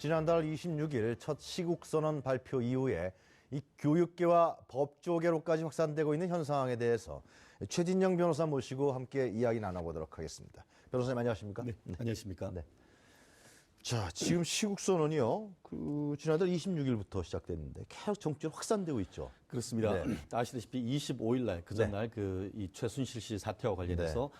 지난달 26일 첫 시국선언 발표 이후에 이 교육계와 법조계로까지 확산되고 있는 현 상황에 대해서 최진영 변호사 모시고 함께 이야기 나눠보도록 하겠습니다. 변호사님 안녕하십니까? 네, 안녕하십니까? 네. 자, 지금 시국선언이요. 지난달 26일부터 시작됐는데 계속 정치로 확산되고 있죠. 그렇습니다. 네. 아시다시피 25일 날, 그 전날 이 최순실 씨 사태와 관련해서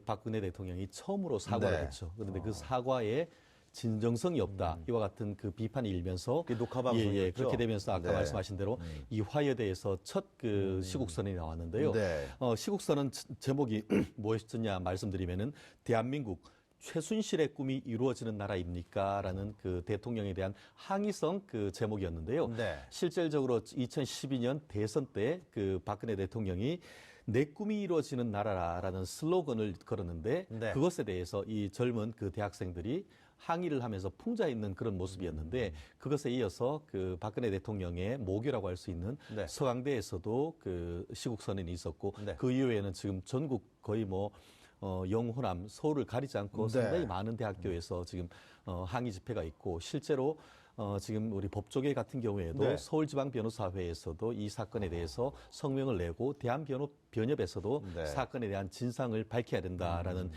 박근혜 대통령이 처음으로 사과를 했죠. 그런데 그 사과에 진정성이 없다. 이와 같은 그 비판이 일면서 녹화방송이었죠. 그렇게 되면서 아까 말씀하신 대로 이 화해대에서 첫 그 시국선언이 나왔는데요. 시국선언 제목이 무엇이었냐 말씀드리면은 대한민국 최순실의 꿈이 이루어지는 나라입니까? 라는 그 대통령에 대한 항의성 그 제목이었는데요. 실질적으로 2012년 대선 때 그 박근혜 대통령이 내 꿈이 이루어지는 나라라는 슬로건을 걸었는데 그것에 대해서 이 젊은 그 대학생들이 항의를 하면서 풍자 있는 그런 모습이었는데 그것에 이어서 그 박근혜 대통령의 모교라고 할 수 있는 서강대에서도 그 시국선언이 있었고 그 이후에는 지금 전국 거의 영호남, 서울을 가리지 않고 상당히 많은 대학교에서 지금 항의 집회가 있고 실제로 지금 우리 법조계 같은 경우에도 서울지방변호사회에서도 이 사건에 대해서 성명을 내고 대한변협에서도 사건에 대한 진상을 밝혀야 된다라는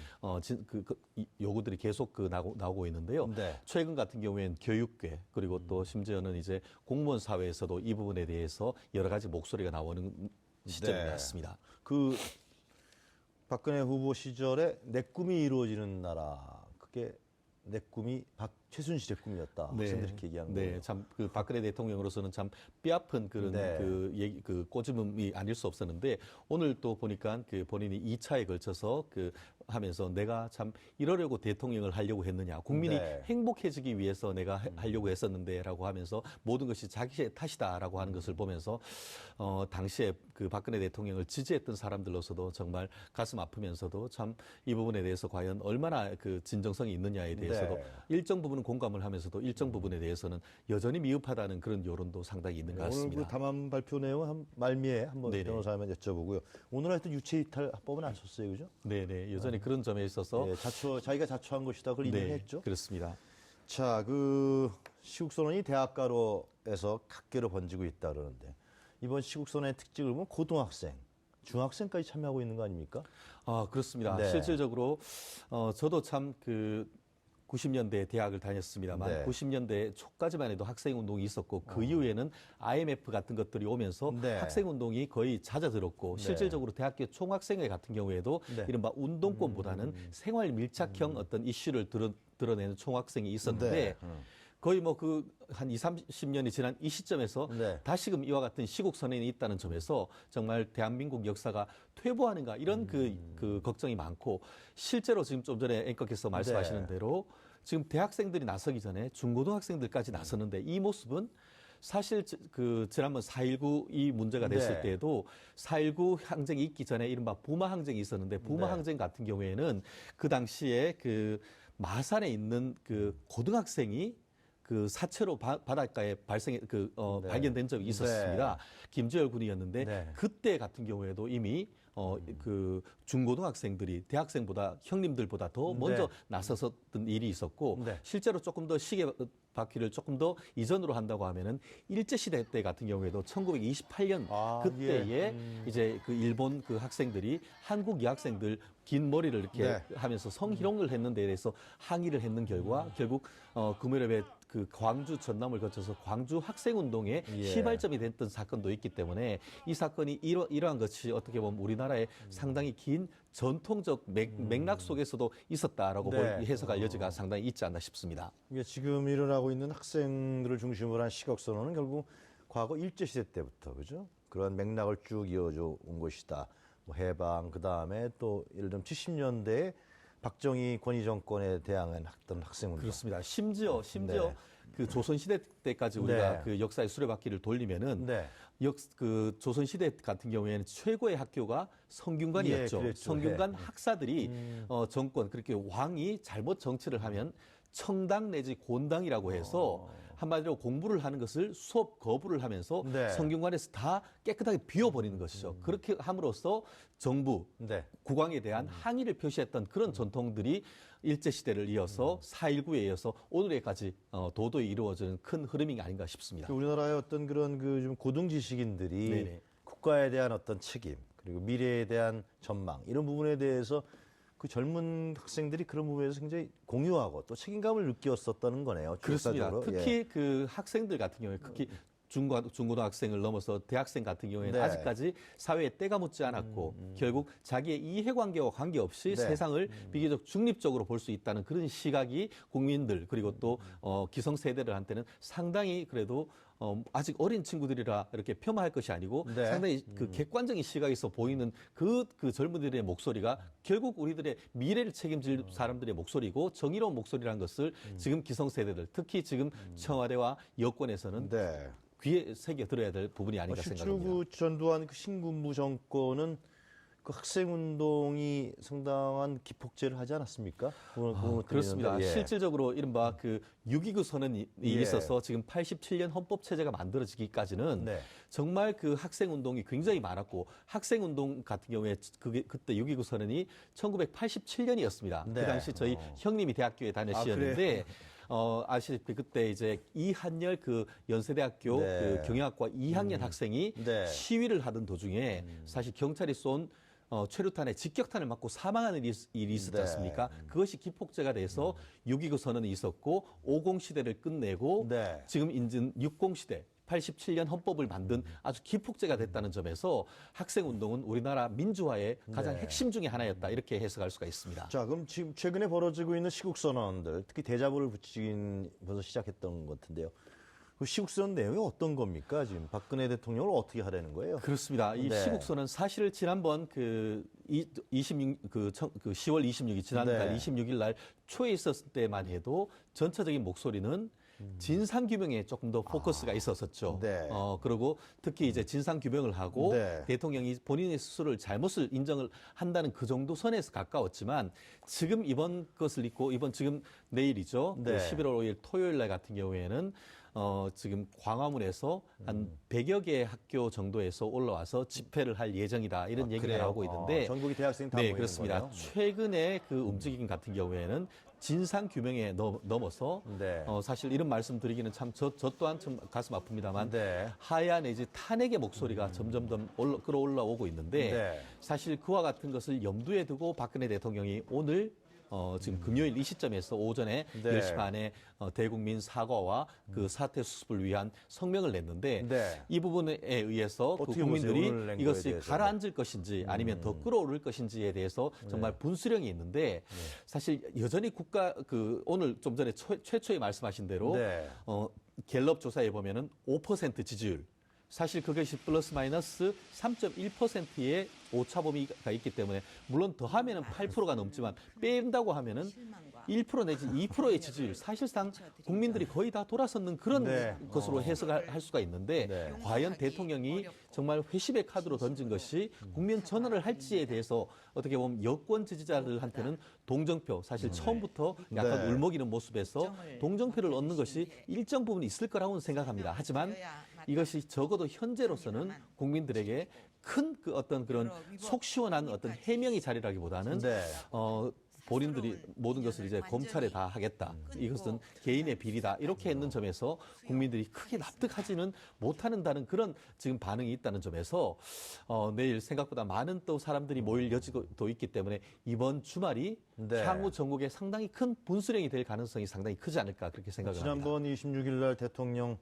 요구들이 계속 나오고 있는데요. 최근 같은 경우에는 교육계 그리고 또 심지어는 이제 공무원 사회에서도 이 부분에 대해서 여러 가지 목소리가 나오는 시점이 왔습니다. 박근혜 후보 시절에 내 꿈이 이루어지는 나라, 그게 내 꿈이 최순실의 꿈이었다. 학생들이 이렇게 얘기하는 거예요. 참 그 박근혜 대통령으로서는 참 뼈아픈 그런 그 꼬집음이 아닐 수 없었는데 오늘 또 보니까 그 본인이 2차에 걸쳐서 하면서 내가 참 이러려고 대통령을 하려고 했느냐. 국민이 행복해지기 위해서 내가 하려고 했었는데라고 하면서 모든 것이 자기의 탓이다라고 하는 것을 보면서 당시에 그 박근혜 대통령을 지지했던 사람들로서도 정말 가슴 아프면서도 참 이 부분에 대해서 과연 얼마나 그 진정성이 있느냐에 대해서도 일정 부분은 공감을 하면서도 일정 부분에 대해서는 여전히 미흡하다는 그런 여론도 상당히 있는 것 같습니다. 오늘 그 담화 발표 내용은 말미에 한번 변호사님한테 여쭤보고요. 오늘 하여튼 유체이탈 합법은 안 썼어요, 그죠? 네네. 여전히 그런 점에 있어서 자기가 자초한 것이다. 그걸 인정했죠. 그렇습니다. 자, 그 시국선언이 대학가로에서 각계로 번지고 있다 그러는데 이번 시국선언의 특징을 보면 고등학생, 중학생까지 참여하고 있는 거 아닙니까? 아, 그렇습니다. 실질적으로 저도 참 90년대 대학을 다녔습니다만 90년대 초까지만 해도 학생운동이 있었고 그 이후에는 IMF 같은 것들이 오면서 학생운동이 거의 잦아들었고 실질적으로 대학교 총학생회 같은 경우에도 이른바 운동권보다는 생활 밀착형 어떤 이슈를 드러내는 총학생이 있었는데 거의 한 20, 30년이 지난 이 시점에서 다시금 이와 같은 시국선언이 있다는 점에서 정말 대한민국 역사가 퇴보하는가 이런 그 걱정이 많고 실제로 지금 좀 전에 앵커께서 말씀하시는 대로 지금 대학생들이 나서기 전에 중고등학생들까지 나서는데 이 모습은 사실 지난번 4.19 이 문제가 됐을 때에도 4.19 항쟁이 있기 전에 이른바 부마 항쟁이 있었는데 부마 항쟁 같은 경우에는 그 당시에 마산에 있는 고등학생이 사체로 바닷가에 발견된 적이 있었습니다. 김주열 군이었는데 그때 같은 경우에도 이미 중고등학생들이 대학생보다 형님들보다 더 먼저 나섰던 일이 있었고 실제로 조금 더 시계 바퀴를 조금 더 이전으로 한다고 하면은 일제시대 때 같은 경우에도 1928년 그때에 이제 일본 학생들이 한국 여학생들 긴 머리를 이렇게 하면서 성희롱을 했는 데에 대해서 항의를 했는 결과 결국 그 무렵에 광주 전남을 거쳐서 광주 학생운동의 시발점이 됐던 사건도 있기 때문에 이 사건이 이러한 것이 어떻게 보면 우리나라의 상당히 긴 전통적 맥락 속에서도 있었다라고 해석할 여지가 상당히 있지 않나 싶습니다. 이게 지금 일어나고 있는 학생들을 중심으로 한 시국선언은 결국 과거 일제시대 때부터 그죠? 그런 맥락을 쭉 이어져 온 것이다. 해방 그다음에 또 예를 들면 70년대에 박정희 권위 정권에 대항한 학생운동. 그렇습니다. 심지어 조선시대 때까지 우리가 역사의 수레바퀴를 돌리면은 조선시대 같은 경우에는 최고의 학교가 성균관이었죠. 성균관 학사들이 정권 그렇게 왕이 잘못 정치를 하면 청당 내지 곤당이라고 해서 한마디로 공부를 하는 것을 수업 거부를 하면서 네. 성균관에서 다 깨끗하게 비워버리는 것이죠. 그렇게 함으로써 정부, 네. 국왕에 대한 항의를 표시했던 그런 전통들이 일제시대를 이어서 4.19에 이어서 오늘에까지 도도히 이루어지는 큰 흐름이 아닌가 싶습니다. 우리나라의 어떤 그런 그 좀 고등 지식인들이 네네. 국가에 대한 어떤 책임 그리고 미래에 대한 전망 이런 부분에 대해서 그 젊은 학생들이 그런 부분에서 굉장히 공유하고 또 책임감을 느꼈었다는 거네요. 그렇습니다. 역사적으로. 특히 예. 그 학생들 같은 경우에 특히 중고등학생을 넘어서 대학생 같은 경우에는 네. 아직까지 사회에 때가 묻지 않았고 결국 자기의 이해관계와 관계없이 네. 세상을 비교적 중립적으로 볼 수 있다는 그런 시각이 국민들 그리고 또 기성세대들한테는 상당히 그래도 아직 어린 친구들이라 이렇게 폄하할 것이 아니고 네. 상당히 그 객관적인 시각에서 보이는 그 젊은이들의 목소리가 결국 우리들의 미래를 책임질 사람들의 목소리고 정의로운 목소리라는 것을 지금 기성세대들 특히 지금 청와대와 여권에서는 네. 귀에 새겨 들어야 될 부분이 아닌가 실제로 생각합니다. 그 전두환 그 신군부 정권은 그 학생 운동이 상당한 기폭제를 하지 않았습니까? 그렇습니다. 예. 실질적으로 이른바 그 6.29 선언이 예. 있어서 지금 87년 헌법 체제가 만들어지기까지는 네. 정말 그 학생 운동이 굉장히 많았고 학생 운동 같은 경우에 그때 6.29 선언이 1987년이었습니다. 네. 그 당시 저희 형님이 대학교에 다니시는데 아시다시피 그때 이제 이한열 그 연세대학교 네. 그 경영학과 2학년 학생이 네. 시위를 하던 도중에 사실 경찰이 쏜 최루탄에 직격탄을 맞고 사망하는 일이 있었지 네. 않습니까? 그것이 기폭제가 돼서 6.29 선언이 있었고 50 시대를 끝내고 네. 지금 인증 60 시대 87년 헌법을 만든 아주 기폭제가 됐다는 점에서 학생운동은 우리나라 민주화의 가장 네. 핵심 중에 하나였다 이렇게 해석할 수가 있습니다. 자, 그럼 지금 최근에 벌어지고 있는 시국선언들, 특히 대자보를 붙이긴 벌써 시작했던 것 같은데요. 그 시국선언 내용이 어떤 겁니까? 지금 박근혜 대통령을 어떻게 하려는 거예요? 그렇습니다. 이 네. 시국선언 사실 지난번 그 10월 26일 지난달 네. 26일 날 초에 있었을 때만 해도 전체적인 목소리는 진상 규명에 조금 더 포커스가 있었었죠. 네. 그리고 특히 이제 진상 규명을 하고 네. 대통령이 본인의 스스로를 잘못을 인정을 한다는 그 정도 선에서 가까웠지만 지금 이번 것을 잊고 지금 내일이죠. 네. 그 11월 5일 토요일 날 같은 경우에는 지금 광화문에서 한 100여 개의 학교 정도에서 올라와서 집회를 할 예정이다. 이런 얘기가 그래요? 나오고 있는데. 전국의 대학생 다 네, 모이는 그렇습니다. 거네요. 최근에 그 움직임 같은 경우에는 진상 규명에 넘어서 네. 사실 이런 말씀 드리기는 참 저 또한 좀 가슴 아픕니다만 네. 하야 내지 탄핵의 목소리가 점점 끌어올라오고 있는데 네. 사실 그와 같은 것을 염두에 두고 박근혜 대통령이 오늘 지금 금요일 이 시점에서 오전에 네. 10시 반에 대국민 사과와 그 사태 수습을 위한 성명을 냈는데 네. 이 부분에 의해서 그 어떻게 국민들이 보세요? 오늘 낸 거에 이것이 대해서. 가라앉을 것인지 아니면 더 끌어오를 것인지에 대해서 정말 분수령이 있는데 사실 여전히 오늘 좀 전에 최초에 말씀하신 대로 네. 갤럽 조사에 보면은 5% 지지율. 사실 그것이 플러스 마이너스 3.1%의 오차 범위가 있기 때문에 물론 더하면은 8%가 넘지만 뺀다고 하면은 1% 내지 2%의 지지율 사실상 국민들이 거의 다 돌아섰는 그런 네. 것으로 해석할 수가 있는데 네. 과연 대통령이 정말 회심의 카드로 던진 것이 국민 전환을 할지에 대해서 어떻게 보면 여권 지지자들한테는 동정표 사실 처음부터 약간 네. 울먹이는 모습에서 동정표를 얻는 것이 일정 부분 있을 거라고는 생각합니다. 하지만 이것이 적어도 현재로서는 국민들에게 큰 그 어떤 그런 속 시원한 어떤 해명의 자리라기보다는 네. 본인들이 모든 것을 이제 검찰에 다 하겠다. 이것은 개인의 비리다. 이렇게 했는 점에서 국민들이 크게 납득하지는 못하는다는 그런 지금 반응이 있다는 점에서 내일 생각보다 많은 또 사람들이 모일 여지도 있기 때문에 이번 주말이 네. 향후 전국에 상당히 큰 분수령이 될 가능성이 상당히 크지 않을까 그렇게 생각을 합니다. 지난번 26일 날 대통령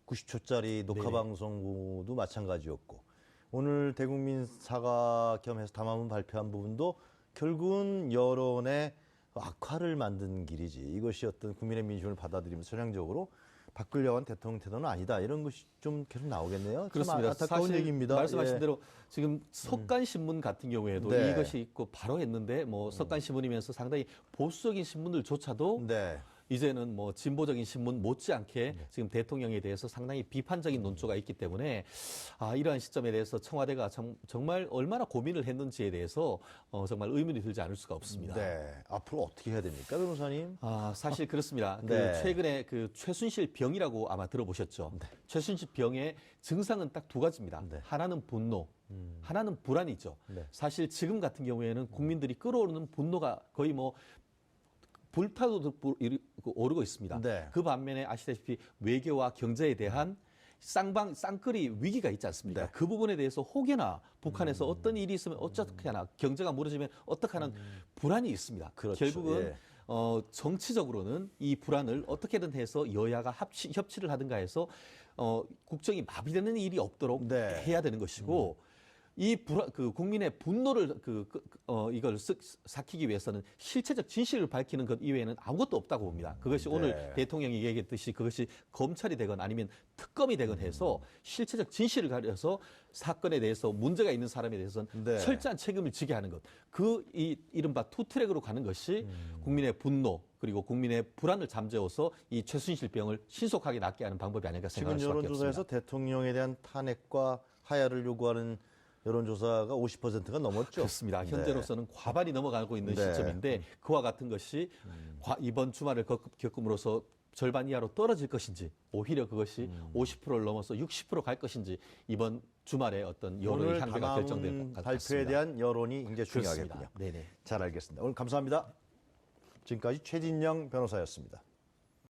90초짜리 녹화 방송도 마찬가지였고 오늘 대국민 사과 겸해서 담화문 발표한 부분도 결국은 여론의 악화를 만든 길이지 이것이 어떤 국민의 민심을 받아들이면서 전향적으로 바꾸려고 한 대통령 태도는 아니다. 이런 것이 좀 계속 나오겠네요. 그렇습니다. 참 안타까운 사실 얘기입니다. 말씀하신 예. 대로 지금 석간신문 같은 경우에도 네. 이것이 있고 바로 했는데 뭐 석간신문이면서 상당히 보수적인 신문들조차도 네. 이제는 뭐 진보적인 신문 못지않게 지금 대통령에 대해서 상당히 비판적인 논조가 있기 때문에 이러한 시점에 대해서 청와대가 정말 얼마나 고민을 했는지에 대해서 정말 의문이 들지 않을 수가 없습니다. 네. 앞으로 어떻게 해야 됩니까, 변호사님? 사실 그렇습니다. 네. 최근에 그 최순실 병이라고 아마 들어보셨죠. 최순실 병의 증상은 딱 두 가지입니다. 하나는 분노, 하나는 불안이죠. 사실 지금 같은 경우에는 국민들이 끌어오르는 분노가 거의 뭐 불타도 오르고 있습니다. 네. 그 반면에 아시다시피 외교와 경제에 대한 쌍끌이 위기가 있지 않습니까? 그 부분에 대해서 혹여나 북한에서 어떤 일이 있으면 어떻게 하나, 경제가 무너지면 어떻게 하는 불안이 있습니다. 그렇죠. 결국은 예. 정치적으로는 이 불안을 어떻게든 해서 여야가 협치를 하든가 해서 국정이 마비되는 일이 없도록 네. 해야 되는 것이고 이 국민의 분노를 이걸 삭히기 위해서는 실체적 진실을 밝히는 것 이외에는 아무것도 없다고 봅니다. 그것이 오늘 대통령이 얘기했듯이 그것이 검찰이 되건 아니면 특검이 되건 해서 실체적 진실을 가려서 사건에 대해서 문제가 있는 사람에 대해서는 철저한 책임을 지게 하는 것. 이른바 투트랙으로 가는 것이 국민의 분노 그리고 국민의 불안을 잠재워서 이 최순실 병을 신속하게 낫게 하는 방법이 아닐까 생각할 지금 수밖에 없습니다. 여론조사에서 대통령에 대한 탄핵과 하야를 요구하는 여론조사가 50%가 넘었죠. 그렇습니다. 현재로서는 과반이 넘어가고 있는 네. 시점인데 그와 같은 것이 이번 주말을 겪음으로써 절반 이하로 떨어질 것인지 오히려 그것이 50%를 넘어서 60% 갈 것인지 이번 주말에 어떤 여론의 오늘 향배가 결정될 것 같습니다. 발표에 대한 여론이 굉장히 중요하겠군요. 그렇습니다. 네네. 잘 알겠습니다. 오늘 감사합니다. 지금까지 최진영 변호사였습니다.